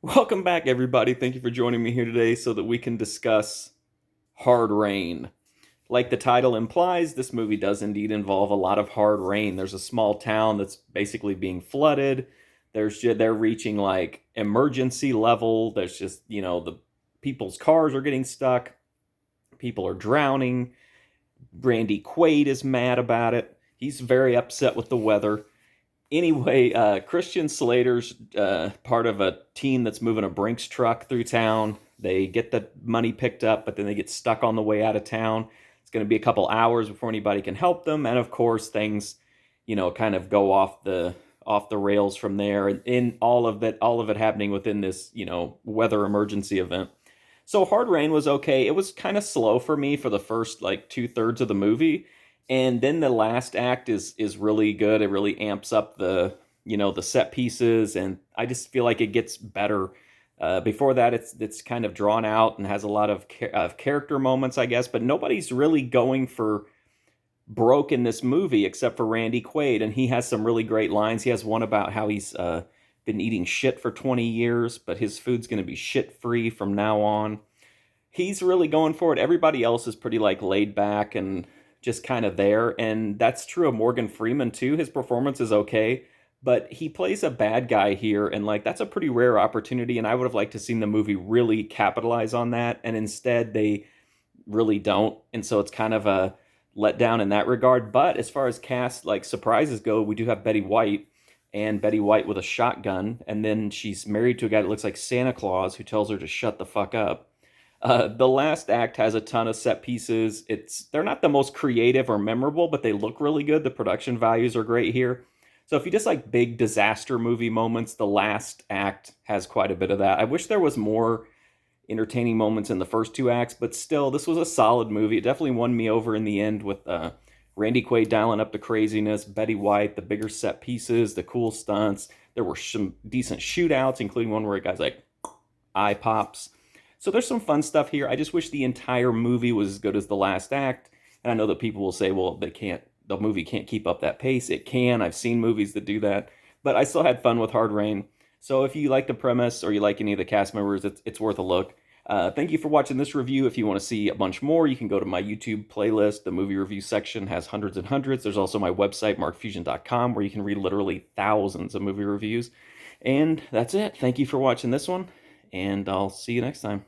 Welcome back, everybody. Thank you for joining me here today so that we can discuss Hard Rain. Like the title implies, this movie does indeed involve a lot of hard rain. There's a small town that's basically being flooded. They're reaching like emergency level. There's just, the people's cars are getting stuck. People are drowning. Randy Quaid is mad about it. He's very upset with the weather. Anyway, Christian Slater's part of a team that's moving a Brinks truck through town. They get the money picked up, but then they get stuck on the way out of town. It's going to be a couple hours before anybody can help them, and of course, things, kind of go off the rails from there. And in all of it happening within this, weather emergency event. So Hard Rain was okay. It was kind of slow for me for the first like 2/3 of the movie, and then the last act is really good. It really amps up the set pieces, and I just feel like it gets better. Before that, it's kind of drawn out and has a lot of character moments, I guess, but nobody's really going for broke in this movie except for Randy Quaid, and he has some really great lines. He has one about how he's been eating shit for 20 years, but his food's going to be shit free from now on. He's really going for it. Everybody else is pretty like laid back and just kind of there, and that's true of Morgan Freeman too. His performance is okay, but he plays a bad guy here, and like that's a pretty rare opportunity. And I would have liked to seen the movie really capitalize on that, and instead they really don't. And so it's kind of a letdown in that regard. But as far as cast like surprises go, we do have Betty White, and Betty White with a shotgun, and then she's married to a guy that looks like Santa Claus who tells her to shut the fuck up. The last act has a ton of set pieces. They're not the most creative or memorable, but they look really good. The production values are great here. So if you just like big disaster movie moments, the last act has quite a bit of that. I wish there was more entertaining moments in the first two acts, but still, this was a solid movie. It definitely won me over in the end with Randy Quaid dialing up the craziness, Betty White, the bigger set pieces, the cool stunts. There were some decent shootouts, including one where a guy's like eye pops. So there's some fun stuff here. I just wish the entire movie was as good as the last act. And I know that people will say, well, the movie can't keep up that pace. It can. I've seen movies that do that. But I still had fun with Hard Rain. So if you like the premise or you like any of the cast members, it's worth a look. Thank you for watching this review. If you want to see a bunch more, you can go to my YouTube playlist. The movie review section has hundreds and hundreds. There's also my website, markfusion.com, where you can read literally thousands of movie reviews. And that's it. Thank you for watching this one, and I'll see you next time.